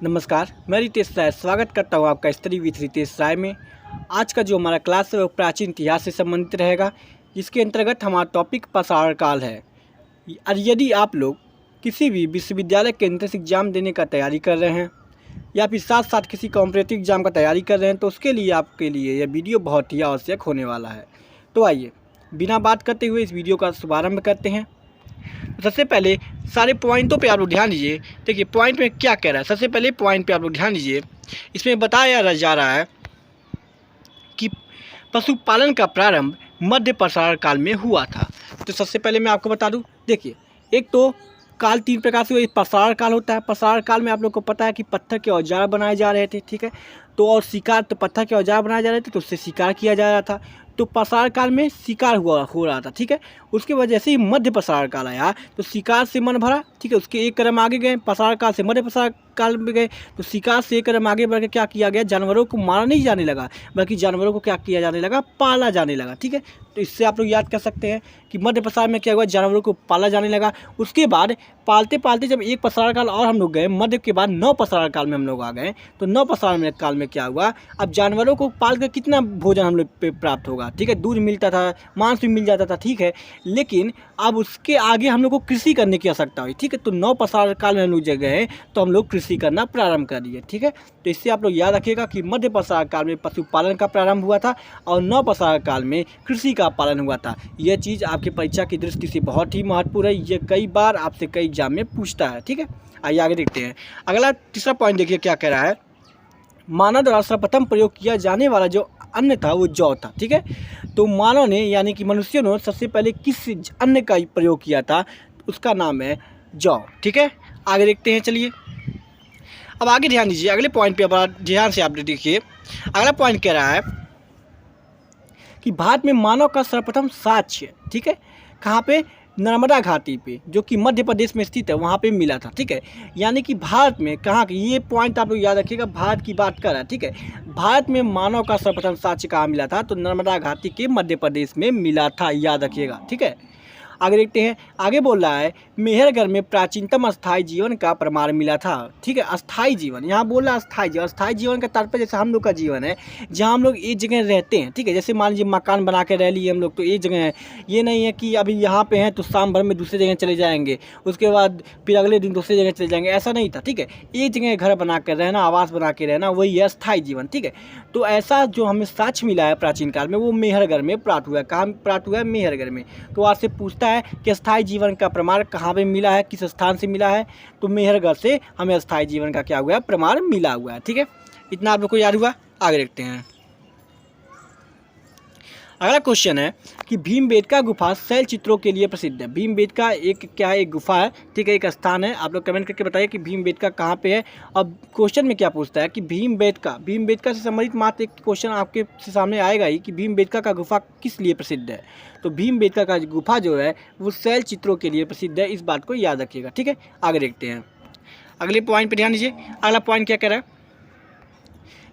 नमस्कार, मैं रितेश राय स्वागत करता हूँ आपका स्टडी विथ रितेश राय में। आज का जो हमारा क्लास है वो प्राचीन इतिहास से संबंधित रहेगा, जिसके अंतर्गत हमारा टॉपिक पाषाण काल है। और यदि आप लोग किसी भी विश्वविद्यालय के एंट्रेंस एग्जाम देने का तैयारी कर रहे हैं या फिर साथ साथ किसी कॉम्पिटिटिव एग्जाम का तैयारी कर रहे हैं तो उसके लिए आपके लिए यह वीडियो बहुत ही आवश्यक होने वाला है। तो आइए बिना बात करते हुए इस वीडियो का शुभारंभ करते हैं। सबसे पहले सारे पॉइंटों पे आप लोग ध्यान दीजिए। देखिए पॉइंट में क्या कह रहा है। सबसे पहले पॉइंट पे आप लोग ध्यान दीजिए। इसमें बताया जा रहा है कि पशुपालन का प्रारंभ मध्य पाषाण काल में हुआ था। तो सबसे पहले मैं आपको बता दूं, देखिए एक तो काल तीन प्रकार से पाषाण काल होता है। पाषाण काल में आप लोग को पता है कि पत्थर के औजार बनाए जा रहे थे, ठीक है। तो और शिकार, तो पत्थर के औजार बनाए जा रहे थे तो उससे शिकार किया जा रहा था। तो पाषाण काल में शिकार हो रहा था, ठीक है। उसके वजह से ही मध्य पाषाण काल आया तो शिकार से मन भरा, ठीक है। उसके एक कदम आगे गए, पाषाण काल से मध्य पाषाण काल में गए तो शिकार से एक कदम आगे बढ़ के क्या किया गया, जानवरों को मारा नहीं जाने लगा बल्कि जानवरों को क्या किया जाने लगा, पाला जाने लगा, ठीक है। तो इससे आप लोग याद कर सकते हैं कि मध्य पाषाण में क्या हुआ, जानवरों को पाला जाने लगा। उसके बाद पालते पालते जब एक पाषाण काल और हम लोग गए, मध्य के बाद नौ पाषाण काल में हम लोग आ गए। तो नौ पाषाण काल में क्या हुआ, अब जानवरों को पाल कर कितना भोजन हम लोग पे प्राप्त होगा, ठीक है। दूध मिलता था, मांस भी मिल जाता था, ठीक है। लेकिन अब उसके आगे हम लोग को कृषि करने की आवश्यकता हुई, ठीक है। तो नौ पाषाण काल में हम लोग जब गए तो हम लोग कृषि करना प्रारंभ कर दिए, ठीक है। तो इससे आप लोग याद रखिएगा कि मध्य पाषाण काल में पशुपालन का प्रारंभ हुआ था और नौ पाषाण काल में कृषि का पालन हुआ था। यह चीज़ आपके परीक्षा की दृष्टि से बहुत ही महत्वपूर्ण है। ये कई बार आपसे कई एग्जाम में पूछता है, ठीक है। आइए आगे देखते हैं। अगला तीसरा पॉइंट देखिए क्या कह रहा है। मानव द्वारा सर्वप्रथम प्रयोग किया जाने वाला जो अन्न था वो जौ था, ठीक है। तो मानव ने यानी कि मनुष्य ने सबसे पहले किस अन्न का प्रयोग किया था, उसका नाम है जौ, ठीक है। आगे देखते हैं, चलिए अब आगे ध्यान दीजिए। अगले पॉइंट पे बड़ा ध्यान से आप देखिए। अगला पॉइंट कह रहा है कि भारत में मानव का सर्वप्रथम साक्ष्य, ठीक है, कहाँ पे, नर्मदा घाटी पे, जो कि मध्य प्रदेश में स्थित है, वहाँ पे मिला था, ठीक है। यानी कि भारत में कहाँ, ये पॉइंट आप लोग याद रखिएगा, भारत की बात कर रहा है, ठीक है। भारत में मानव का सर्वप्रथम साक्ष्य कहाँ मिला था, तो नर्मदा घाटी के मध्य प्रदेश में मिला था, याद रखिएगा, ठीक है। आगे देखते हैं। आगे बोल रहा है मेहरगढ़ में प्राचीनतम अस्थायी जीवन का प्रमाण मिला था, ठीक है। अस्थायी जीवन, यहाँ बोल रहा है अस्थायी जीवन। अस्थायी जीवन का तात्पर्य जैसे हम लोग का जीवन है जहाँ हम लोग एक जगह रहते हैं, ठीक है। जैसे मान लीजिए मकान बना के रह लिए हम लोग तो एक जगह है। ये नहीं है कि अभी यहाँ पे हैं तो शाम भर में दूसरी जगह चले जाएंगे, उसके बाद फिर अगले दिन दूसरी जगह चले जाएंगे, ऐसा नहीं था, ठीक है। एक जगह घर बना कर रहना, आवास बना के रहना, वही है अस्थायी जीवन, ठीक है। तो ऐसा जो हमें साक्ष्य मिला है प्राचीन काल में वो मेहरगढ़ में प्राप्त हुआ है। कहाँ प्राप्त हुआ है, मेहरगढ़ में। तो आपसे पूछता है कि अस्थायी जीवन का प्रमाण कहाँ पे मिला है, किस स्थान से मिला है, तो मेहरगढ़ से हमें अस्थायी जीवन का क्या हुआ है, प्रमाण मिला हुआ है, ठीक है। इतना आप लोग को याद हुआ। आगे देखते हैं। अगला क्वेश्चन है कि भीमबेटका गुफा शैल चित्रों के लिए प्रसिद्ध है। भीमबेटका एक क्या है, एक गुफा है, ठीक है, एक स्थान है। आप लोग कमेंट करके बताइए कि भीमबेटका कहाँ पे है। अब क्वेश्चन में क्या पूछता है कि भीमबेटका से संबंधित मात्र एक क्वेश्चन आपके सामने आएगा ही कि भीमबेटका का गुफा किस लिए प्रसिद्ध है। तो भीमबेटका का गुफा जो है वो शैल चित्रों के लिए प्रसिद्ध है, इस बात को याद रखिएगा, ठीक है। आगे देखते हैं। अगले पॉइंट पर ध्यान दीजिए। अगला पॉइंट क्या कह रहा है,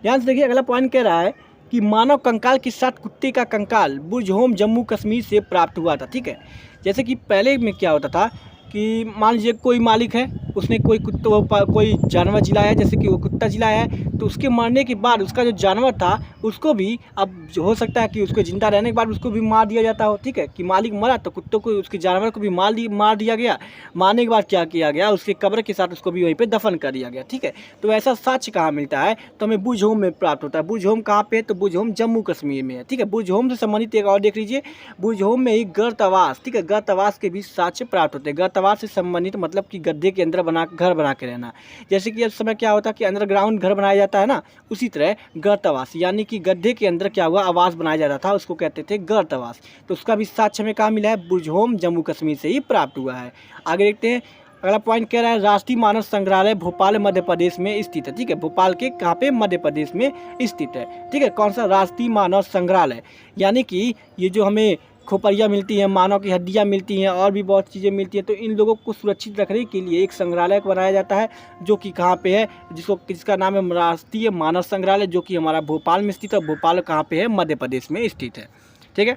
ध्यान से देखिए। अगला पॉइंट कह रहा है कि मानव कंकाल के साथ कुत्ते का कंकाल बुरजहोम जम्मू कश्मीर से प्राप्त हुआ था, ठीक है। जैसे कि पहले में क्या होता था कि मान लीजिए कोई मालिक है, उसने कोई जानवर जिलाया, जैसे कि वो कुत्ता जिलाया है, तो उसके मरने के बाद उसका जो जानवर था उसको भी, अब हो सकता है कि उसको जिंदा रहने के बाद उसको भी मार दिया जाता हो, ठीक है। कि मालिक मरा तो कुत्तों को, उसके जानवर को भी मार दिया गया। मारने के बाद क्या किया गया, उसके कब्र के साथ उसको भी वहीं पे दफन कर दिया गया, ठीक है। तो ऐसा साक्ष्य कहाँ मिलता है, तो हमें बुरजहोम में प्राप्त होता है। बुरजहोम कहाँ पे है, तो बुरजहोम जम्मू कश्मीर में है, ठीक है। बुरजहोम से संबंधित एक और देख लीजिए, बुरजहोम में ही गर्तवास, ठीक है, गर्तवास के भी साक्ष्य प्राप्त होते हैं। गर्तवास से संबंधित मतलब कि गड्ढे के अंदर घर बना के रहना। जैसे कि इस समय क्या होता है कि अंडरग्राउंड घर बनाया जाता है ना, उसी तरह गर्तवास यानी कि गड्ढे के अंदर क्या हुआ, आवास बनाया जाता था, उसको कहते थे गर्तवास। तो उसका भी साक्ष्य हमें कहाँ मिला है, बुरजहोम जम्मू कश्मीर से ही प्राप्त हुआ है। आगे देखते हैं। अगला पॉइंट कह रहा है राष्ट्रीय मानव संग्रहालय भोपाल मध्य प्रदेश में स्थित है, ठीक है। भोपाल के कहाँ पे, मध्य प्रदेश में स्थित है, ठीक है। कौन सा, राष्ट्रीय मानव संग्रहालय। यानी कि ये जो हमें खोपड़ियाँ मिलती हैं, मानव की हड्डियाँ मिलती हैं और भी बहुत चीज़ें मिलती हैं, तो इन लोगों को सुरक्षित रखने के लिए एक संग्रहालय बनाया जाता है जो कि कहाँ पे है, जिसका नाम है राष्ट्रीय मानव संग्रहालय, जो कि हमारा भोपाल में स्थित है। भोपाल कहाँ पे है, मध्य प्रदेश में स्थित है, ठीक है।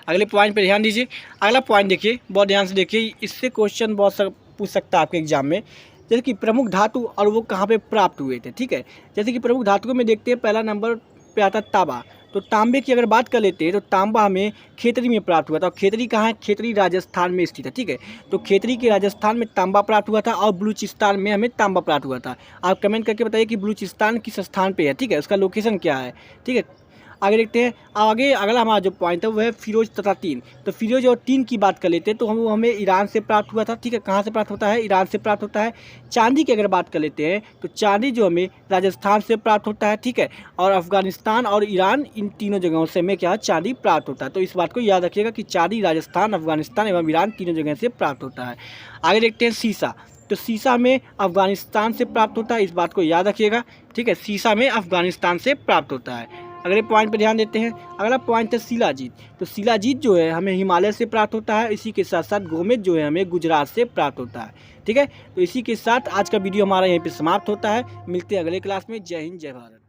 अगले पॉइंट पे ध्यान दीजिए। अगला पॉइंट देखिए, बहुत ध्यान से देखिए, इससे क्वेश्चन पूछ सकता है आपके एग्जाम में। जैसे कि प्रमुख धातु और वो कहाँ पे प्राप्त हुए थे, ठीक है। जैसे कि प्रमुख धातुओं में देखते हैं, पहला नंबर पे आता है तांबा। तो तांबे की अगर बात कर लेते हैं तो तांबा हमें खेतरी में प्राप्त हुआ था। और खेतरी कहाँ है? खेतरी राजस्थान में स्थित है, ठीक है। तो खेतरी के राजस्थान में तांबा प्राप्त हुआ था और बलूचिस्तान में हमें तांबा प्राप्त हुआ था। आप कमेंट करके बताइए कि बलूचिस्तान किस स्थान पे है, ठीक है, उसका लोकेशन क्या है, ठीक है। आगे देखते हैं। आगे अगला हमारा जो पॉइंट है वो है फिरोज तथा टीन। तो फिरोज और टीन की बात कर लेते हैं तो वो हमें ईरान से प्राप्त हुआ था, ठीक है। कहाँ से प्राप्त होता है? ईरान से प्राप्त होता है। चांदी की अगर बात कर लेते हैं तो चांदी जो हमें राजस्थान से प्राप्त होता है, ठीक है। और अफगानिस्तान और ईरान, इन तीनों जगहों से हमें क्या चांदी प्राप्त होता है। तो इस बात को याद रखिएगा कि चांदी राजस्थान, अफगानिस्तान एवं ईरान तीनों जगह से प्राप्त होता है। आगे देखते हैं सीसा। तो सीसा में अफगानिस्तान से प्राप्त होता है, इस बात को याद रखिएगा, ठीक है। सीसा में अफगानिस्तान से प्राप्त होता है। अगले पॉइंट पर ध्यान देते हैं। अगला पॉइंट है शिलाजीत। तो शिलाजीत जो है हमें हिमालय से प्राप्त होता है। इसी के साथ साथ गोमेद जो है हमें गुजरात से प्राप्त होता है, ठीक है। तो इसी के साथ आज का वीडियो हमारा यहीं पे समाप्त होता है। मिलते हैं अगले क्लास में। जय हिंद, जय भारत।